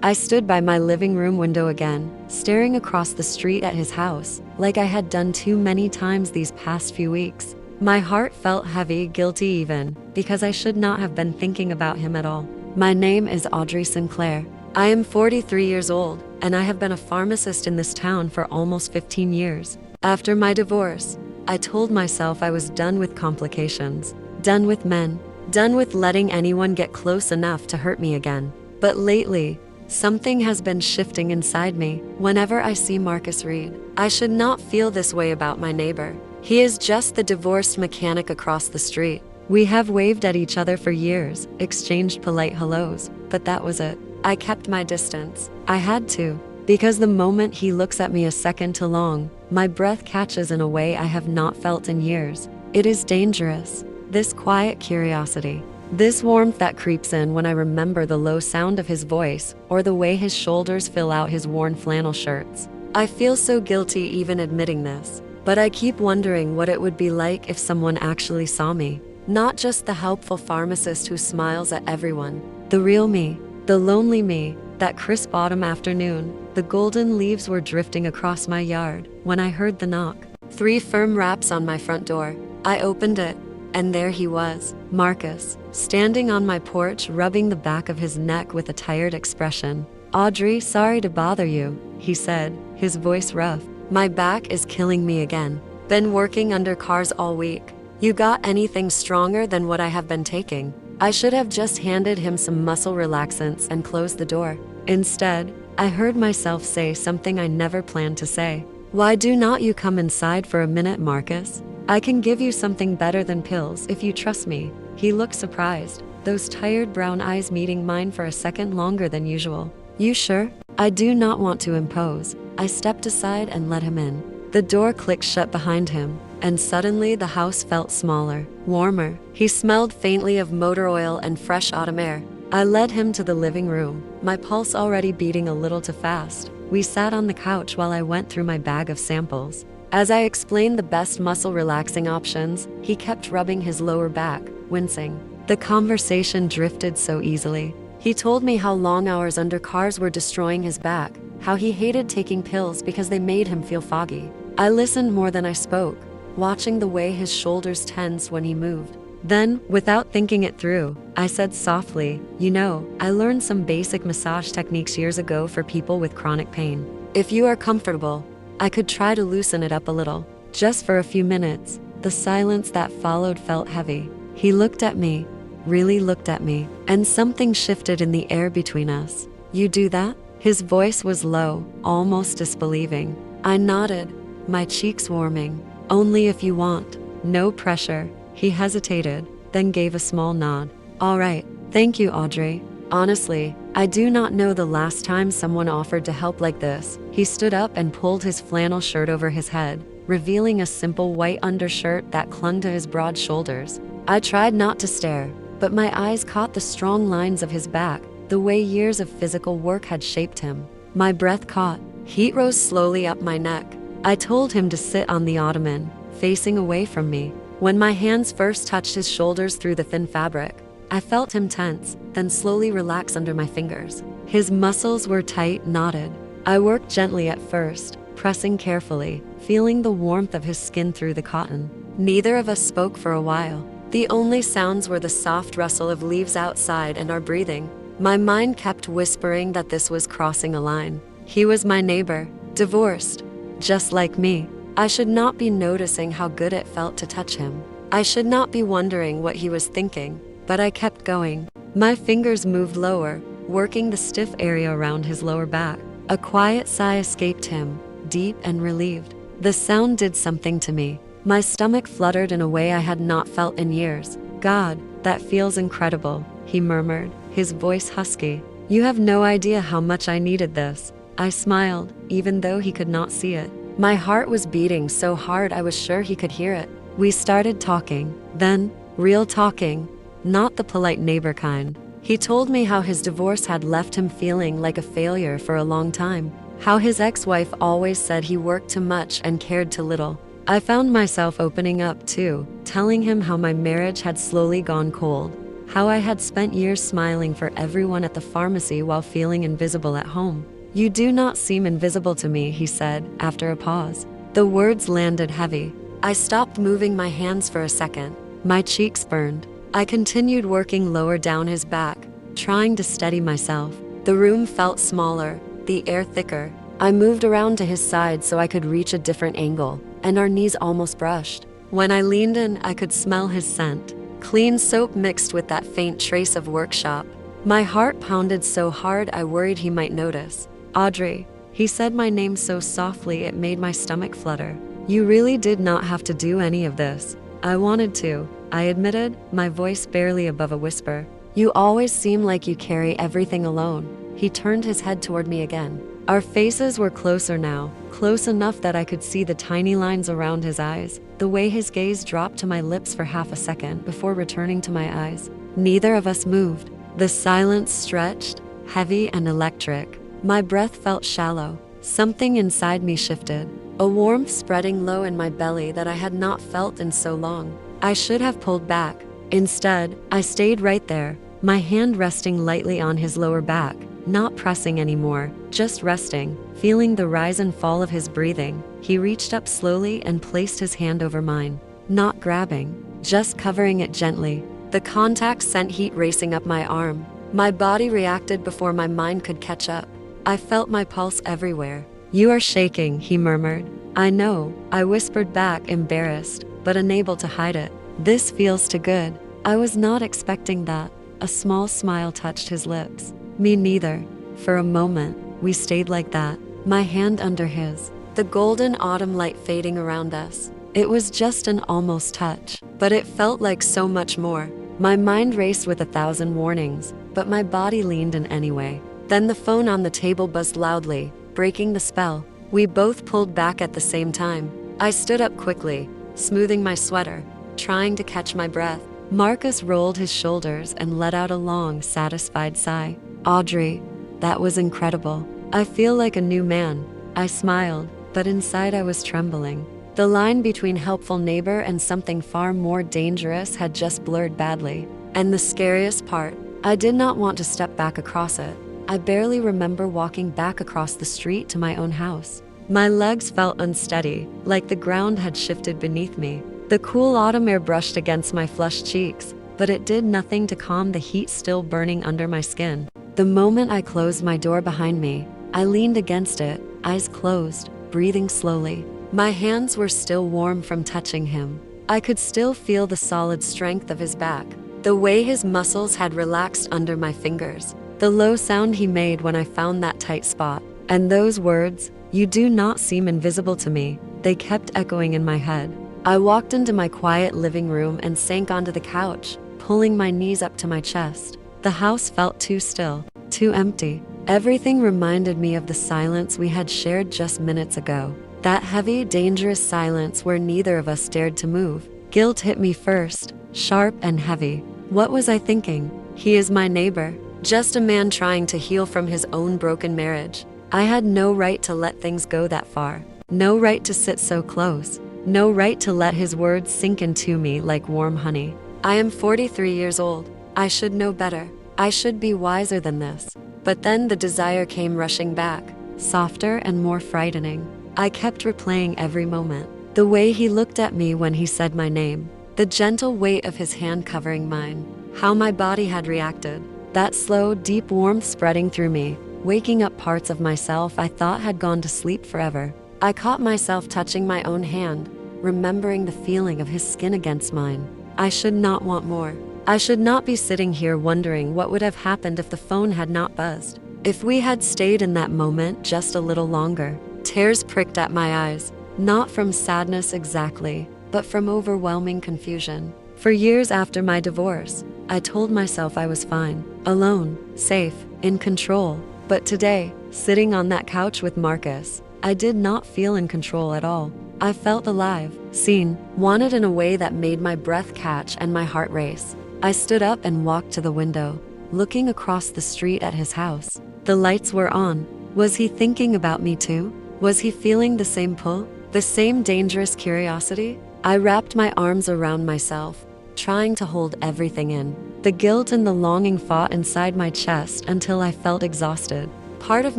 I stood by my living room window again, staring across the street at his house, like I had done too many times these past few weeks. My heart felt heavy, guilty even, because I should not have been thinking about him at all. My name is Audrey Sinclair. I am 43 years old, and I have been a pharmacist in this town for almost 15 years. After my divorce, I told myself I was done with complications, done with men, done with letting anyone get close enough to hurt me again. But lately, something has been shifting inside me. Whenever I see Marcus Reed, I should not feel this way about my neighbor. He is just the divorced mechanic across the street. We have waved at each other for years, exchanged polite hellos, but that was it. I kept my distance. I had to, because the moment he looks at me a second too long, my breath catches in a way I have not felt in years. It is dangerous. This quiet curiosity, this warmth that creeps in when I remember the low sound of his voice or the way his shoulders fill out his worn flannel shirts. I feel so guilty even admitting this, but I keep wondering what it would be like if someone actually saw me. Not just the helpful pharmacist who smiles at everyone. The real me, the lonely me. That crisp autumn afternoon, the golden leaves were drifting across my yard when I heard the knock. 3 firm raps on my front door. I opened it, and there he was, Marcus, standing on my porch, rubbing the back of his neck with a tired expression. "Audrey, sorry to bother you," he said, his voice rough. "My back is killing me again. Been working under cars all week. You got anything stronger than what I have been taking?" I should have just handed him some muscle relaxants and closed the door. Instead, I heard myself say something I never planned to say. "Why do not you come inside for a minute, Marcus? I can give you something better than pills if you trust me." He looked surprised, those tired brown eyes meeting mine for a second longer than usual. "You sure?" I do not want to impose. I stepped aside and let him in. The door clicked shut behind him, and suddenly the house felt smaller, warmer. He smelled faintly of motor oil and fresh autumn air. I led him to the living room, my pulse already beating a little too fast. We sat on the couch while I went through my bag of samples. As I explained the best muscle relaxing options, he kept rubbing his lower back, wincing. The conversation drifted so easily. He told me how long hours under cars were destroying his back, how he hated taking pills because they made him feel foggy. I listened more than I spoke, watching the way his shoulders tensed when he moved. Then, without thinking it through, I said softly, "You know, I learned some basic massage techniques years ago for people with chronic pain. If you are comfortable, I could try to loosen it up a little, just for a few minutes." The silence that followed felt heavy. He looked at me, really looked at me, and something shifted in the air between us. "You do that?" His voice was low, almost disbelieving. I nodded, my cheeks warming. "Only if you want. No pressure." He hesitated, then gave a small nod. "All right, thank you, Audrey. Honestly, I do not know the last time someone offered to help like this." He stood up and pulled his flannel shirt over his head, revealing a simple white undershirt that clung to his broad shoulders. I tried not to stare, but my eyes caught the strong lines of his back, the way years of physical work had shaped him. My breath caught. Heat rose slowly up my neck. I told him to sit on the ottoman, facing away from me. When my hands first touched his shoulders through the thin fabric, I felt him tense, then slowly relax under my fingers. His muscles were tight, knotted. I worked gently at first, pressing carefully, feeling the warmth of his skin through the cotton. Neither of us spoke for a while. The only sounds were the soft rustle of leaves outside and our breathing. My mind kept whispering that this was crossing a line. He was my neighbor, divorced, just like me. I should not be noticing how good it felt to touch him. I should not be wondering what he was thinking, but I kept going. My fingers moved lower, working the stiff area around his lower back. A quiet sigh escaped him, deep and relieved. The sound did something to me. My stomach fluttered in a way I had not felt in years. "God, that feels incredible," he murmured, his voice husky. "You have no idea how much I needed this." I smiled, even though he could not see it. My heart was beating so hard I was sure he could hear it. We started talking, then, real talking, not the polite neighbor kind. He told me how his divorce had left him feeling like a failure for a long time, how his ex-wife always said he worked too much and cared too little. I found myself opening up too, telling him how my marriage had slowly gone cold, how I had spent years smiling for everyone at the pharmacy while feeling invisible at home. "You do not seem invisible to me," he said, after a pause. The words landed heavy. I stopped moving my hands for a second. My cheeks burned. I continued working lower down his back, trying to steady myself. The room felt smaller, the air thicker. I moved around to his side so I could reach a different angle, and our knees almost brushed. When I leaned in, I could smell his scent. Clean soap mixed with that faint trace of workshop. My heart pounded so hard I worried he might notice. "Audrey," he said my name so softly it made my stomach flutter. "You really did not have to do any of this." "I wanted to," I admitted, my voice barely above a whisper. "You always seem like you carry everything alone." He turned his head toward me again. Our faces were closer now, close enough that I could see the tiny lines around his eyes, the way his gaze dropped to my lips for half a second before returning to my eyes. Neither of us moved. The silence stretched, heavy and electric. My breath felt shallow. Something inside me shifted, a warmth spreading low in my belly that I had not felt in so long. I should have pulled back. Instead, I stayed right there, my hand resting lightly on his lower back, not pressing anymore, just resting, feeling the rise and fall of his breathing. He reached up slowly and placed his hand over mine, not grabbing, just covering it gently. The contact sent heat racing up my arm. My body reacted before my mind could catch up. I felt my pulse everywhere. "You are shaking," he murmured. "I know," I whispered back, embarrassed, but unable to hide it. "This feels too good." I was not expecting that. A small smile touched his lips. "Me neither." For a moment, we stayed like that, my hand under his, the golden autumn light fading around us. It was just an almost touch, but it felt like so much more. My mind raced with 1,000 warnings, but my body leaned in anyway. Then the phone on the table buzzed loudly, breaking the spell. We both pulled back at the same time. I stood up quickly, smoothing my sweater, trying to catch my breath. Marcus rolled his shoulders and let out a long, satisfied sigh. "Audrey, that was incredible. I feel like a new man." I smiled, but inside I was trembling. The line between helpful neighbor and something far more dangerous had just blurred badly. And the scariest part, I did not want to step back across it. I barely remember walking back across the street to my own house. My legs felt unsteady, like the ground had shifted beneath me. The cool autumn air brushed against my flushed cheeks, but it did nothing to calm the heat still burning under my skin. The moment I closed my door behind me, I leaned against it, eyes closed, breathing slowly. My hands were still warm from touching him. I could still feel the solid strength of his back, the way his muscles had relaxed under my fingers, the low sound he made when I found that tight spot. And those words, "You do not seem invisible to me," they kept echoing in my head. I walked into my quiet living room and sank onto the couch, pulling my knees up to my chest. The house felt too still, too empty. Everything reminded me of the silence we had shared just minutes ago. That heavy, dangerous silence where neither of us dared to move. Guilt hit me first, sharp and heavy. What was I thinking? He is my neighbor, just a man trying to heal from his own broken marriage. I had no right to let things go that far. No right to sit so close. No right to let his words sink into me like warm honey. I am 43 years old. I should know better. I should be wiser than this. But then the desire came rushing back, softer and more frightening. I kept replaying every moment. The way he looked at me when he said my name. The gentle weight of his hand covering mine. How my body had reacted. That slow, deep warmth spreading through me, waking up parts of myself I thought had gone to sleep forever. I caught myself touching my own hand, remembering the feeling of his skin against mine. I should not want more. I should not be sitting here wondering what would have happened if the phone had not buzzed. If we had stayed in that moment just a little longer. Tears pricked at my eyes, not from sadness exactly, but from overwhelming confusion. For years after my divorce, I told myself I was fine, alone, safe, in control. But today, sitting on that couch with Marcus, I did not feel in control at all. I felt alive, seen, wanted in a way that made my breath catch and my heart race. I stood up and walked to the window, looking across the street at his house. The lights were on. Was he thinking about me too? Was he feeling the same pull? The same dangerous curiosity? I wrapped my arms around myself, trying to hold everything in. The guilt and the longing fought inside my chest until I felt exhausted. Part of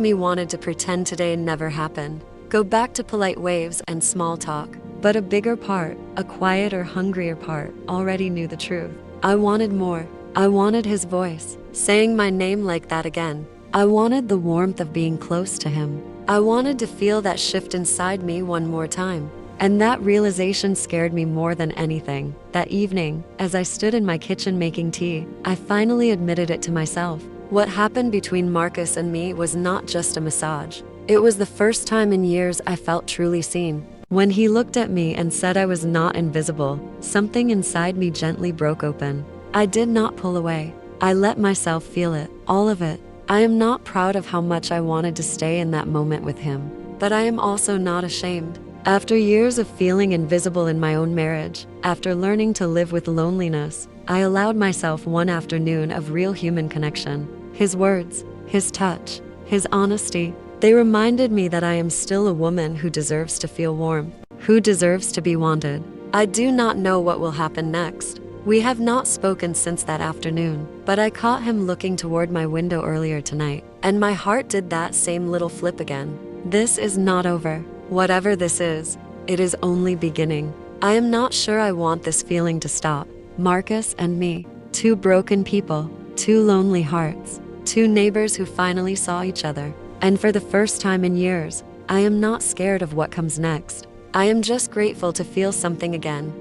me wanted to pretend today never happened, go back to polite waves and small talk. But a bigger part, a quieter, hungrier part, already knew the truth. I wanted more. I wanted his voice, saying my name like that again. I wanted the warmth of being close to him. I wanted to feel that shift inside me one more time. And that realization scared me more than anything. That evening, as I stood in my kitchen making tea, I finally admitted it to myself. What happened between Marcus and me was not just a massage. It was the first time in years I felt truly seen. When he looked at me and said I was not invisible, something inside me gently broke open. I did not pull away. I let myself feel it, all of it. I am not proud of how much I wanted to stay in that moment with him, but I am also not ashamed. After years of feeling invisible in my own marriage, after learning to live with loneliness, I allowed myself one afternoon of real human connection. His words, his touch, his honesty, they reminded me that I am still a woman who deserves to feel warm, who deserves to be wanted. I do not know what will happen next. We have not spoken since that afternoon, but I caught him looking toward my window earlier tonight, and my heart did that same little flip again. This is not over. Whatever this is, it is only beginning. I am not sure I want this feeling to stop. Marcus and me, two broken people, two lonely hearts, two neighbors who finally saw each other. And for the first time in years, I am not scared of what comes next. I am just grateful to feel something again.